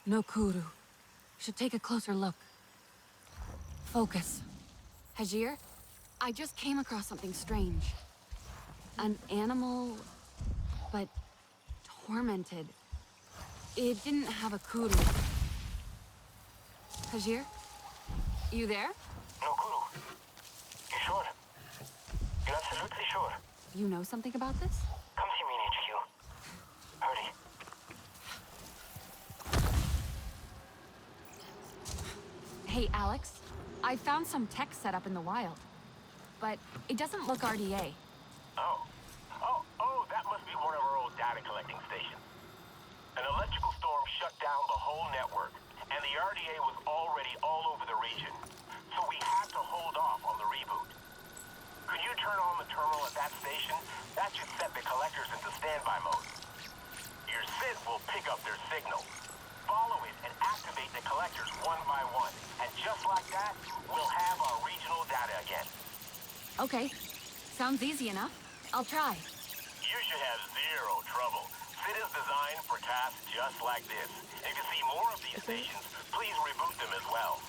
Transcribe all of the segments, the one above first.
No Kuru. Should take a closer look. Focus. Hajir, I just came across something strange. An animal, but tormented. It didn't have a Kuru. Hajir? You there? No Kuru. You sure? You're absolutely sure? You know something about this? Come see me in HQ. Hurry. Hey, Alex. I found some tech set up in the wild. But it doesn't look RDA. Oh, that must be one of our old data collecting stations. An electrical storm shut down the whole network, and the RDA was already all over the region. So we had to hold off on the reboot. Could you turn on the terminal at that station? That should set the collectors into standby mode. Your SID will pick up their signal. Follow it and activate the collectors one by one. And just like that, we'll have our regional data again. Okay. Sounds easy enough. I'll try. You should have zero trouble. SID is designed for tasks just like this. If you see more of these stations, please reboot them as well.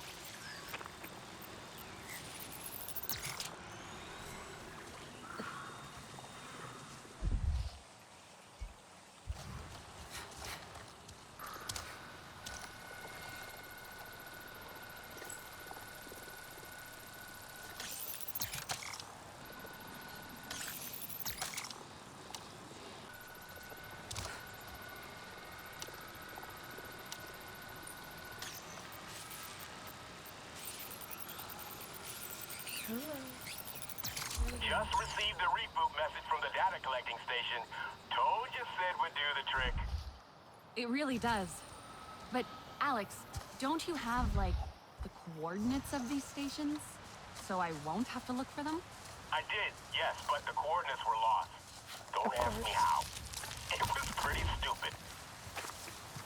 Just received the reboot message from the data collecting station. Told you SID would do the trick. It really does. But, Alex, don't you have, like, the coordinates of these stations? So I won't have to look for them? I did, yes, but the coordinates were lost. Don't ask me how. It was pretty stupid.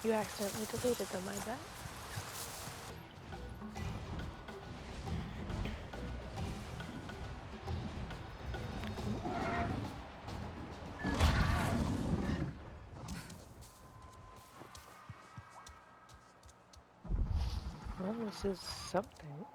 You accidentally deleted them, I bet. Well, this is something.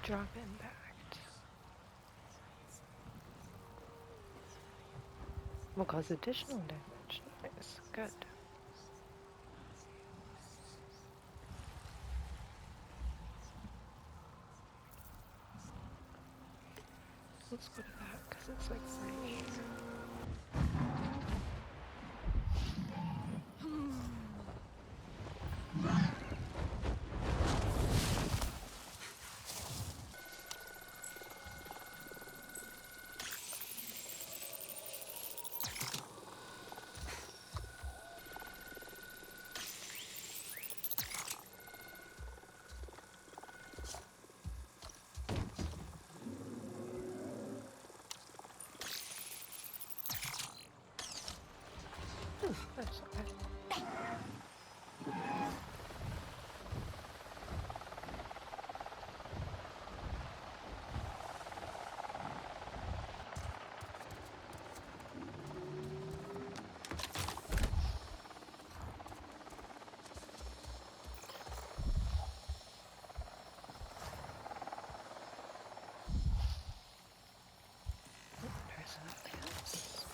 Drop impact will cause additional damage. Nice, good. Let's go to that because it's like right here. That's okay. There's nothing else.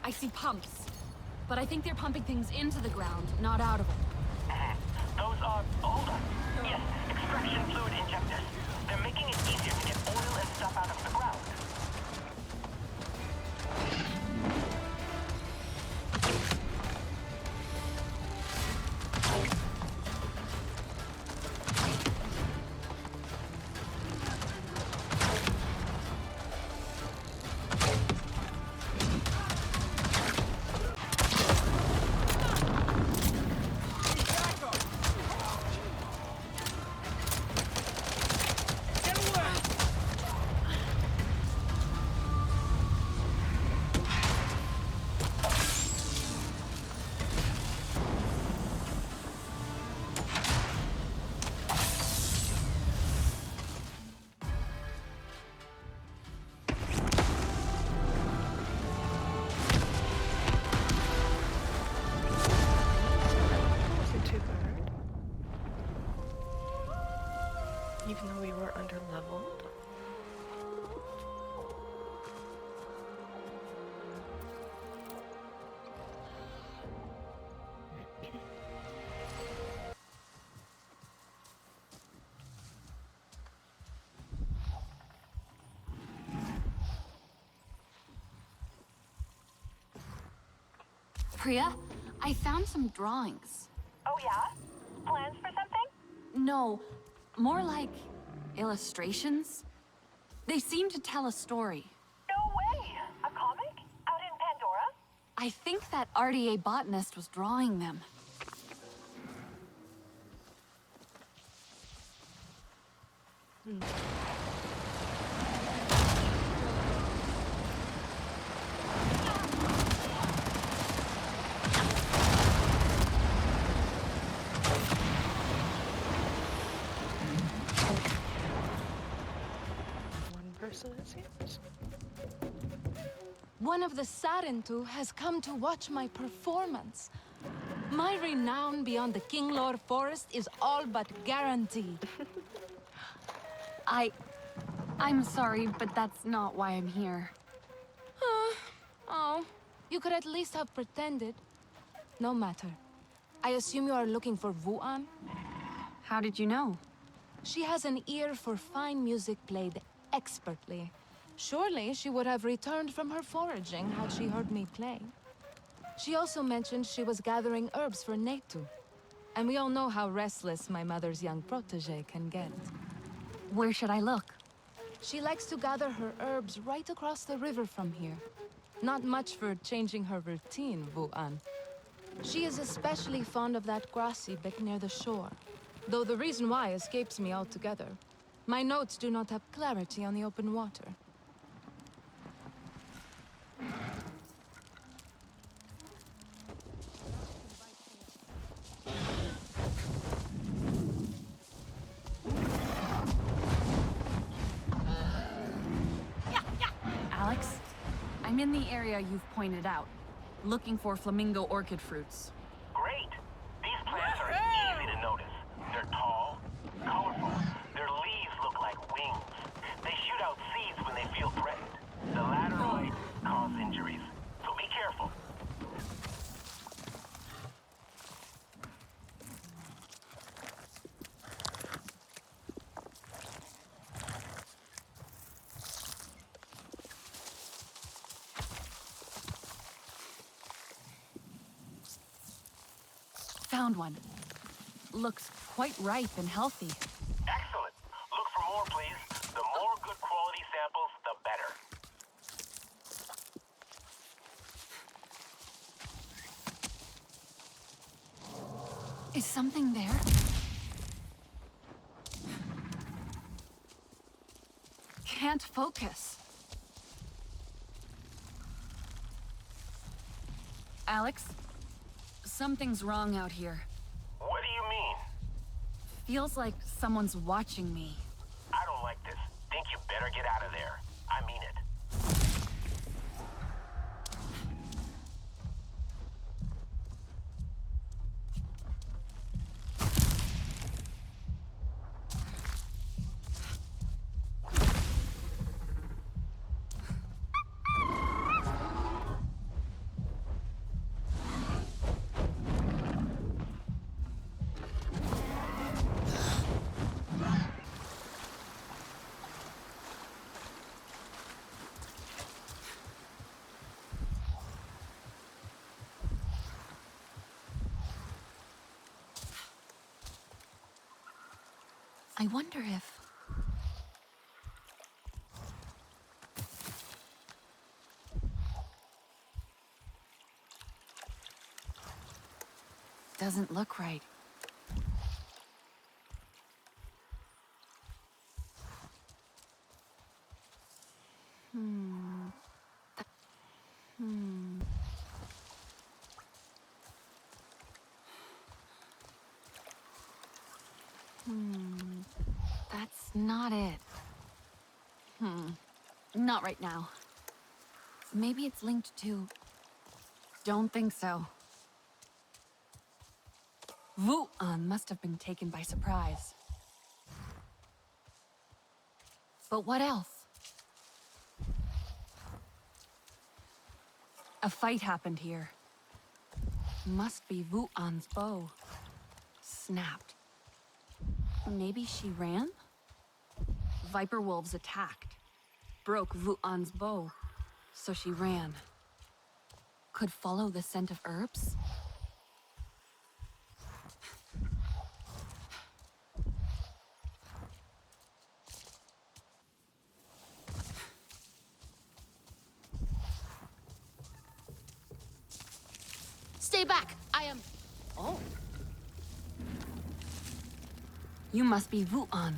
I see pumps. But I think they're pumping things into the ground, not out of it. Those are... hold on. Yes, extraction fluid injectors. They're making it easier to get oil and stuff out of the ground. Wasn't too bad. Even though we were under leveled. Priya, I found some drawings. Oh yeah? Plans for something? No, more like illustrations. They seem to tell a story. No way! A comic? Out in Pandora? I think that RDA botanist was drawing them. One person, it seems. One of the Sarentu has come to watch my performance. My renown beyond the Kinglor Forest is all but guaranteed. I'm sorry, but that's not why I'm here. Oh, you could at least have pretended. No matter. I assume you are looking for Vuan? How did you know? She has an ear for fine music played expertly. Surely she would have returned from her foraging had she heard me play. She also mentioned she was gathering herbs for Netu. And we all know how restless my mother's young protege can get. Where should I look? She likes to gather her herbs right across the river from here. Not much for changing her routine, Vuan. She is especially fond of that grassy bit near the shore. Though the reason why escapes me altogether. My notes do not have clarity on the open water. Alex, I'm in the area you've pointed out, looking for flamingo orchid fruits. Great! These plants are easy to notice. They're tall, colorful. Their leaves look like wings. They shoot out seeds when they feel threatened. The latter might cause injuries, so be careful. Found one. Looks quite ripe and healthy. Excellent. Look for more, please. The more good quality samples, the better. Is something there? Can't focus. Alex, something's wrong out here. What do you mean? Feels like someone's watching me. I don't like this. Think you better get out of there. I mean it. I wonder if... Doesn't look right. That's not it. Not right now. Maybe it's linked to... Don't think so. Wu'an must have been taken by surprise. But what else? A fight happened here. Must be Wu'an's bow. Snapped. Maybe she ran? Viper wolves attacked. Broke Wu'an's bow. So she ran. Could follow the scent of herbs? Stay back! I am... Oh. You must be Wu'an.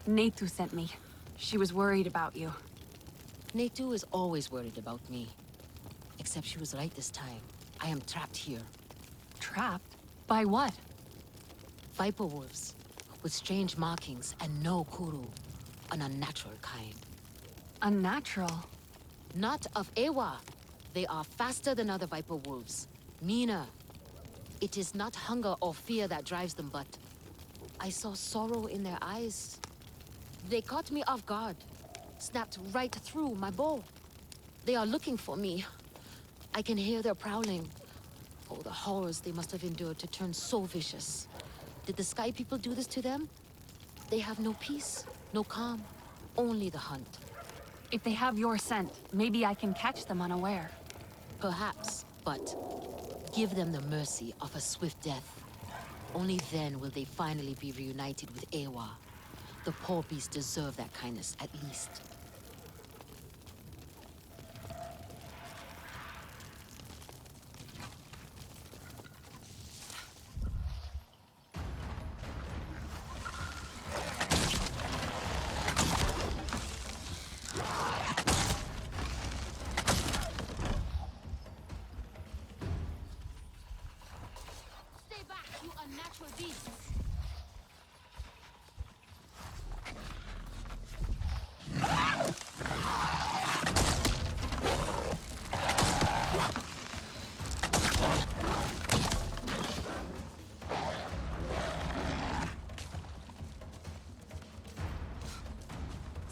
Neitu sent me. She was worried about you. Neitu is always worried about me. Except she was right this time. I am trapped here. Trapped? By what? Viper wolves, with strange markings and no kuru. An unnatural kind. Unnatural? Not of Ewa. They are faster than other viper wolves. Meaner. It is not hunger or fear that drives them, but... I saw sorrow in their eyes. They caught me off guard. Snapped right through my bow. They are looking for me. I can hear their prowling. Oh, the horrors they must have endured to turn so vicious. Did the Sky People do this to them? They have no peace, no calm, only the hunt. If they have your scent, maybe I can catch them unaware. Perhaps, but give them the mercy of a swift death. Only then will they finally be reunited with Ewa. The poor beasts deserve that kindness, at least. Stay back, you unnatural beasts!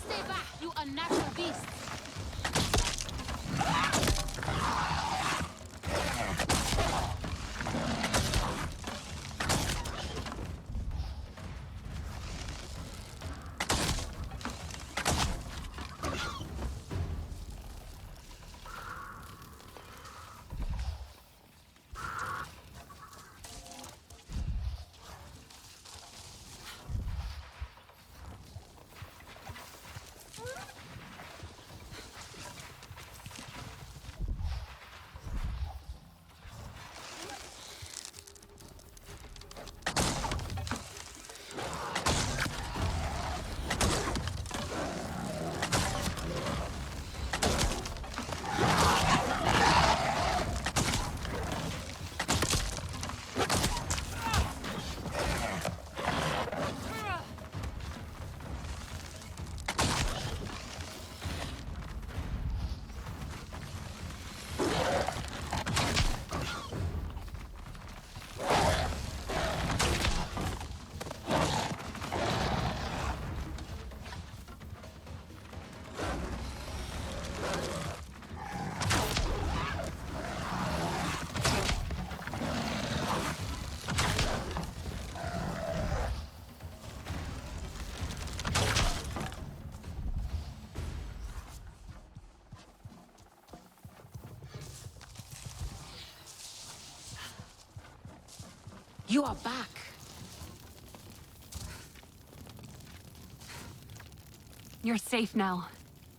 Stay back, you unnatural beasts! You are back. You're safe now.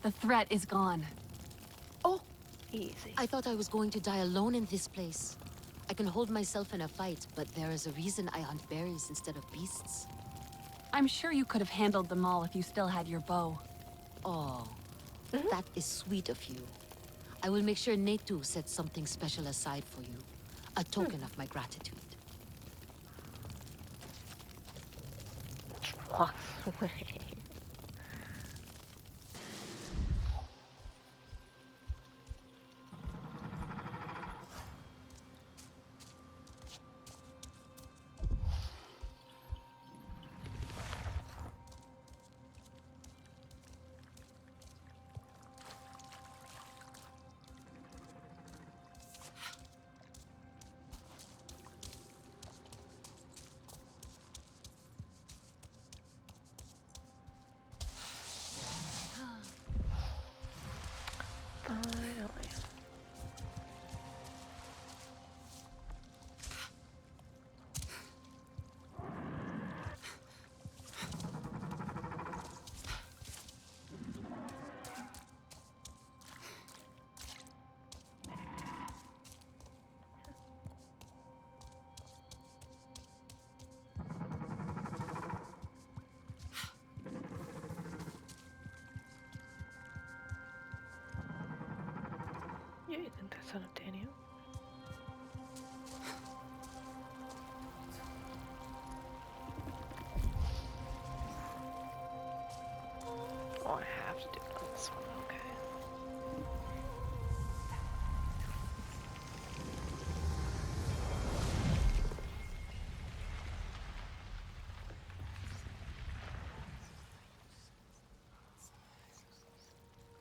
The threat is gone. Oh, easy. I thought I was going to die alone in this place. I can hold myself in a fight, but there is a reason I hunt berries instead of beasts. I'm sure you could have handled them all if you still had your bow. Oh, that is sweet of you. I will make sure Netu sets something special aside for you. A token of my gratitude. Walks away. Finally. Yeah, you think that's son of Daniel? Oh, I have to do it on this one, okay.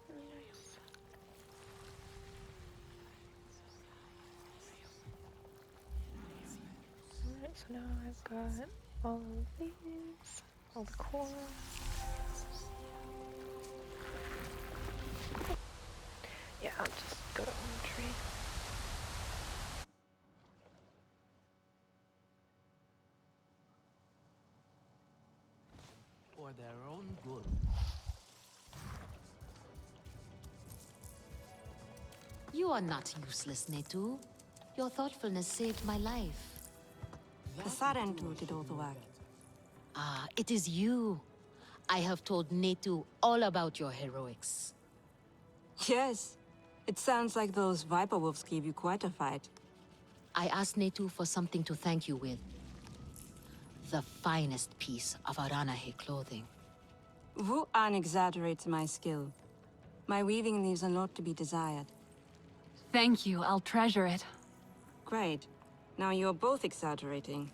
Nice. Alright, so now I've got all of these, all the core. Yeah, I'll just go to one tree. For their own good. You are not useless, Netu. Your thoughtfulness saved my life. The Sarentu did all the work. Ah, it is you. I have told Netu all about your heroics. Yes. It sounds like those Viper Wolves gave you quite a fight. I asked Netu for something to thank you with. The finest piece of Aranahe clothing. Wu-An exaggerates my skill. My weaving leaves a lot to be desired. Thank you, I'll treasure it. Great. Now you're both exaggerating.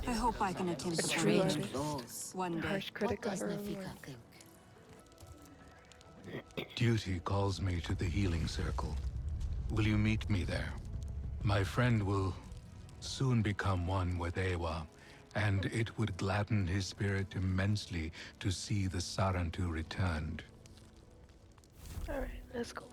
I hope I can attempt to Strange change laws. one day. Harsh What critic does of her own Nafika work. think? Duty calls me to the healing circle. Will you meet me there? My friend will soon become one with Ewa, and it would gladden his spirit immensely to see the Sarantu returned. Alright, let's go.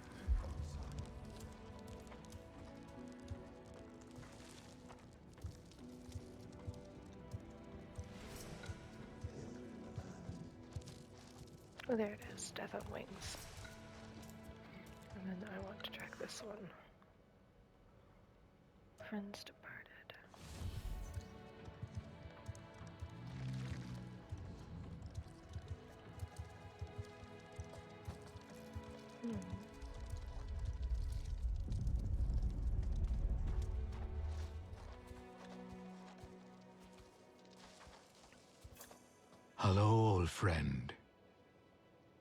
Oh, there it is. Death on Wings. And then I want to track this one. Friends departed. Hello, old friend.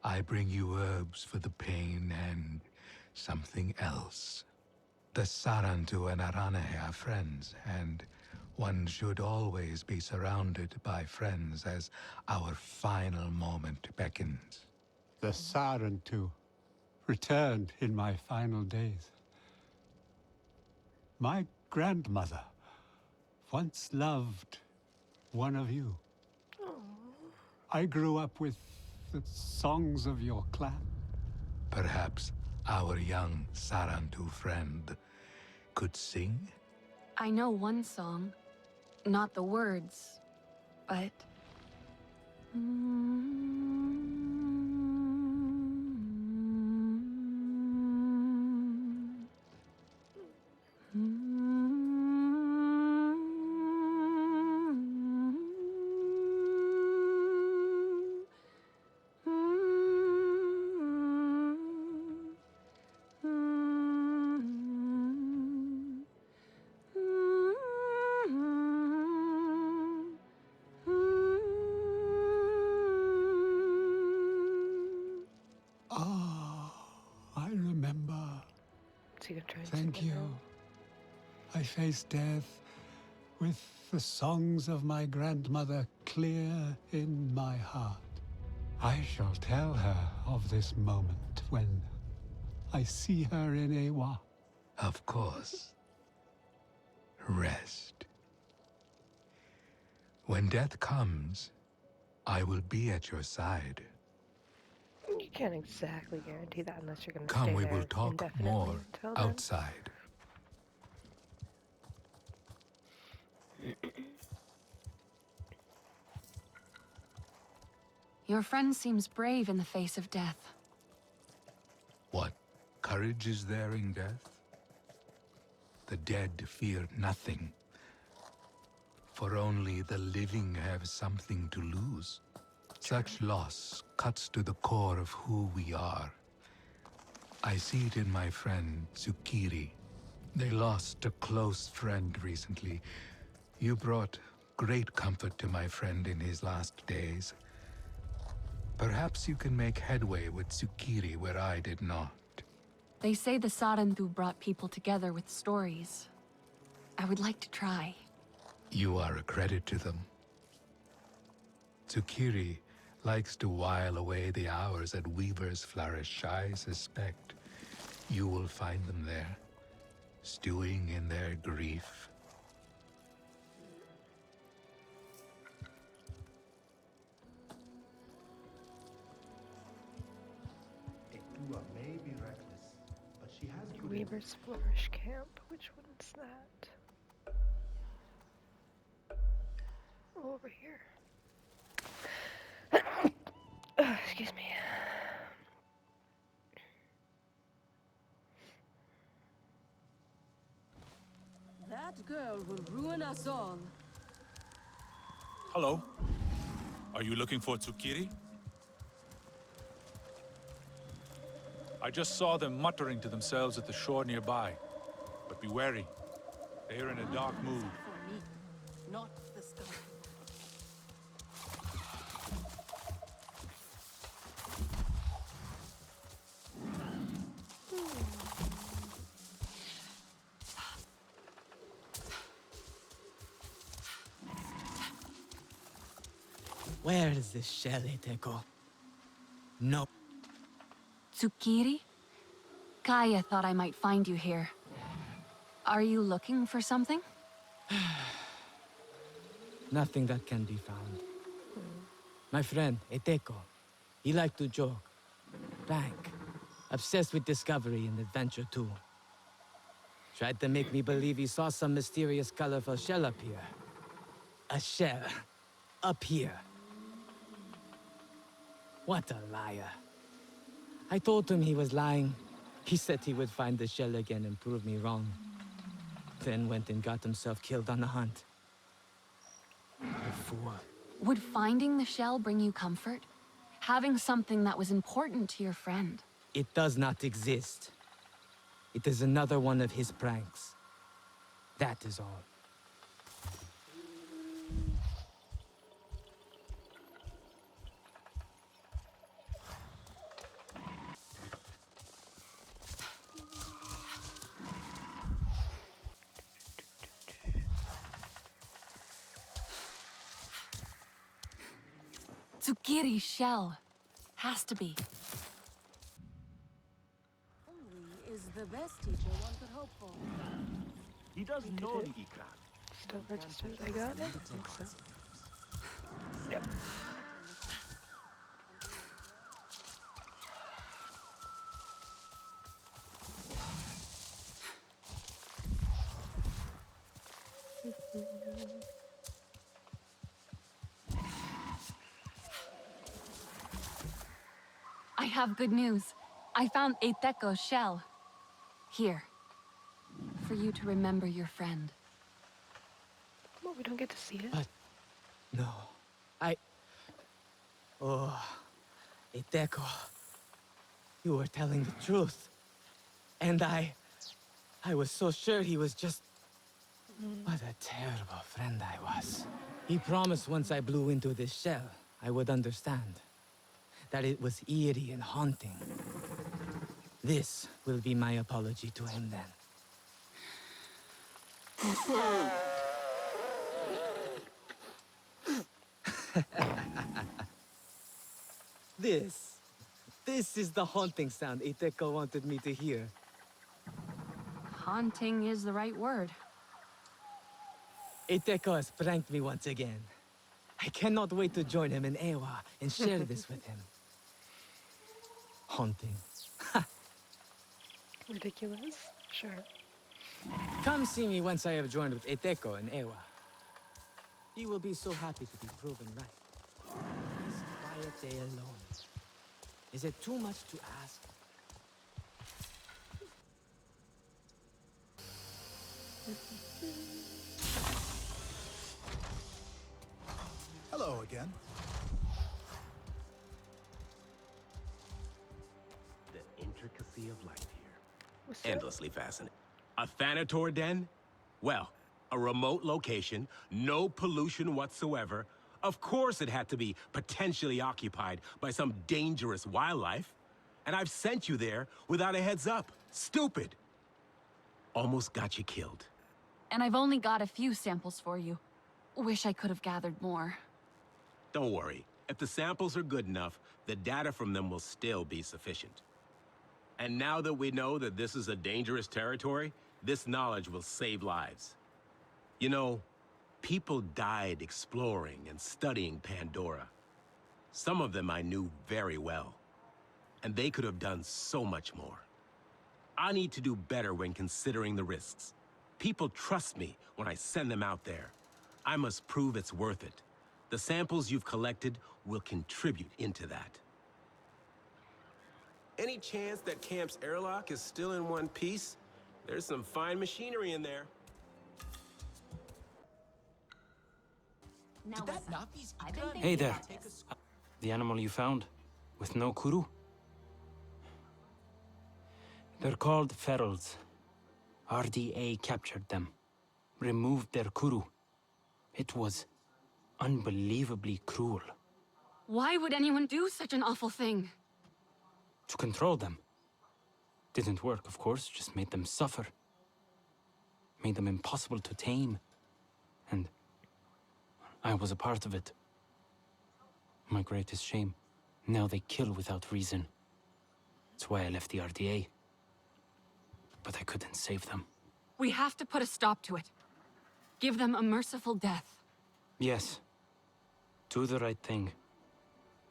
I bring you herbs for the pain and something else. The Sarantu and Aranahe are friends, and one should always be surrounded by friends as our final moment beckons. The Sarentu returned in my final days. My grandmother once loved one of you. I grew up with the songs of your clan. Perhaps our young Sarantu friend could sing? I know one song. Not the words, but... Oh, I remember. Is he gonna try and Thank sing it you. now? I faced death with the songs of my grandmother clear in my heart. I shall tell her of this moment when I see her in Ewa. Of course. Rest. When death comes, I will be at your side. You can't exactly guarantee that unless you're gonna Come, stay we there will talk indefinitely more until then. outside. Your friend seems brave in the face of death. What courage is there in death? The dead fear nothing, for only the living have something to lose. Such loss cuts to the core of who we are. I see it in my friend, Tsukiri. They lost a close friend recently. You brought great comfort to my friend in his last days. Perhaps you can make headway with Tsukiri where I did not. They say the Sarentu brought people together with stories. I would like to try. You are a credit to them. Tsukiri likes to while away the hours at Weaver's Flourish. I suspect you will find them there, stewing in their grief. Etua may be reckless, but she has good Weaver's Flourish Camp. Which one's that? Oh, over here. Excuse me. That girl will ruin us all. Hello. Are you looking for Tsukiri? I just saw them muttering to themselves at the shore nearby. But be wary. They are in a dark mood. For me, not the sky. Where is this shell, Eteko? No. Tsukiri? Kaya thought I might find you here. Are you looking for something? Nothing that can be found. My friend, Eteko, he liked to joke. Frank, obsessed with discovery and adventure too. Tried to make me believe he saw some mysterious colorful shell up here. A shell. Up here. What a liar. I told him he was lying. He said he would find the shell again and prove me wrong. Then went and got himself killed on the hunt. The fool. Would finding the shell bring you comfort? Having something that was important to your friend? It does not exist. It is another one of his pranks. That is all. Tsukiri's shell. Has to be. Only is the best teacher one could hope for. He doesn't know the Ikran. Still registered, I got it? I think so. Yep. I have good news. I found Eteko's shell. Here. For you to remember your friend. Well, we don't get to see it. But no. Oh, Eteko. You were telling the truth. And I was so sure he was just... What a terrible friend I was. He promised once I blew into this shell, I would understand. that it was eerie and haunting. This will be my apology to him then. This is the haunting sound Iteko wanted me to hear. Haunting is the right word. Iteko has pranked me once again. I cannot wait to join him in Ewa and share this with him. Haunting. Ridiculous? Sure. Come see me once I have joined with Iteko in Ewa. You will be so happy to be proven right. This quiet day alone. Is it too much to ask? Hello again. The intricacy of life here. What's that? Endlessly fascinating. A Thanator den? Well, a remote location, no pollution whatsoever. Of course it had to be potentially occupied by some dangerous wildlife. And I've sent you there without a heads up. Stupid. Almost got you killed. And I've only got a few samples for you. Wish I could have gathered more. Don't worry. If the samples are good enough, the data from them will still be sufficient. And now that we know that this is a dangerous territory, this knowledge will save lives. You know, people died exploring and studying Pandora. Some of them I knew very well. And they could have done so much more. I need to do better when considering the risks. People trust me when I send them out there. I must prove it's worth it. The samples you've collected will contribute into that. Any chance that camp's airlock is still in one piece? There's some fine machinery in there. Now listen, I've been thinking Hey there. about this. The animal you found, with no kuru. They're called ferals. RDA captured them, removed their kuru. It was unbelievably cruel. Why would anyone do such an awful thing? To control them. Didn't work, of course, just made them suffer. Made them impossible to tame. And I was a part of it. My greatest shame. Now they kill without reason. That's why I left the RDA. But I couldn't save them. We have to put a stop to it. Give them a merciful death. Yes. Do the right thing.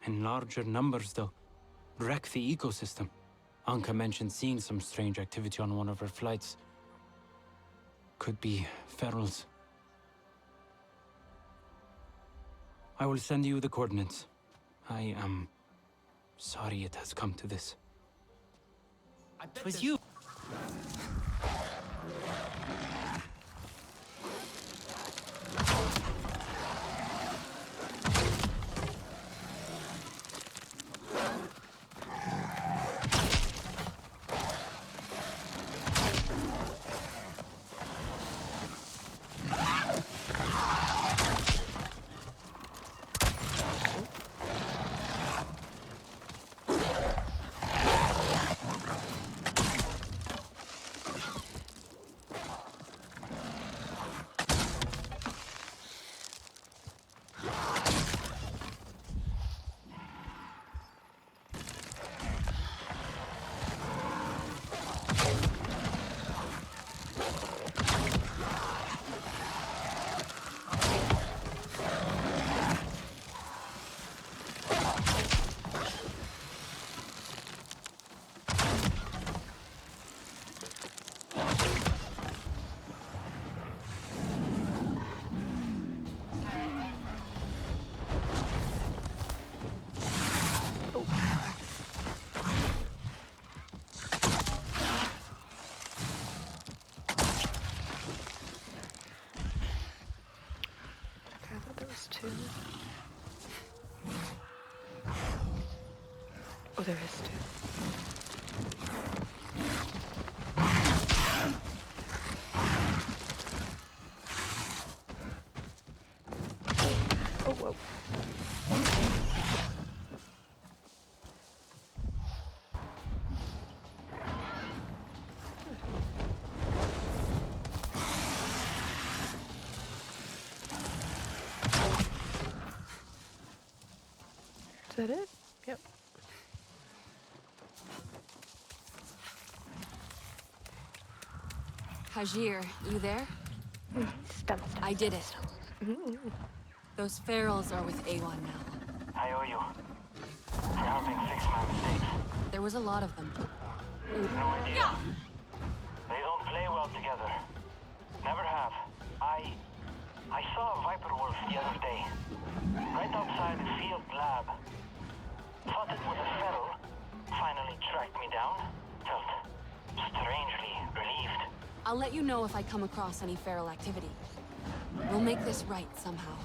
In larger numbers, though. Wreck the ecosystem. Anka mentioned seeing some strange activity on one of her flights. Could be ferals. I will send you the coordinates. I am sorry it has come to this. It was you. Two. Oh, there is two. Oh, whoa. that it? Yep. Hajir, you there? I did it. Those ferals are with Awan now. I owe you for helping fix my mistakes. There was a lot of them. No idea. They don't play well together. Never have. I saw a viper wolf the other day, right outside the field lab. Thought it was a feral. Finally tracked me down. Felt strangely relieved. I'll let you know if I come across any feral activity. We'll make this right somehow.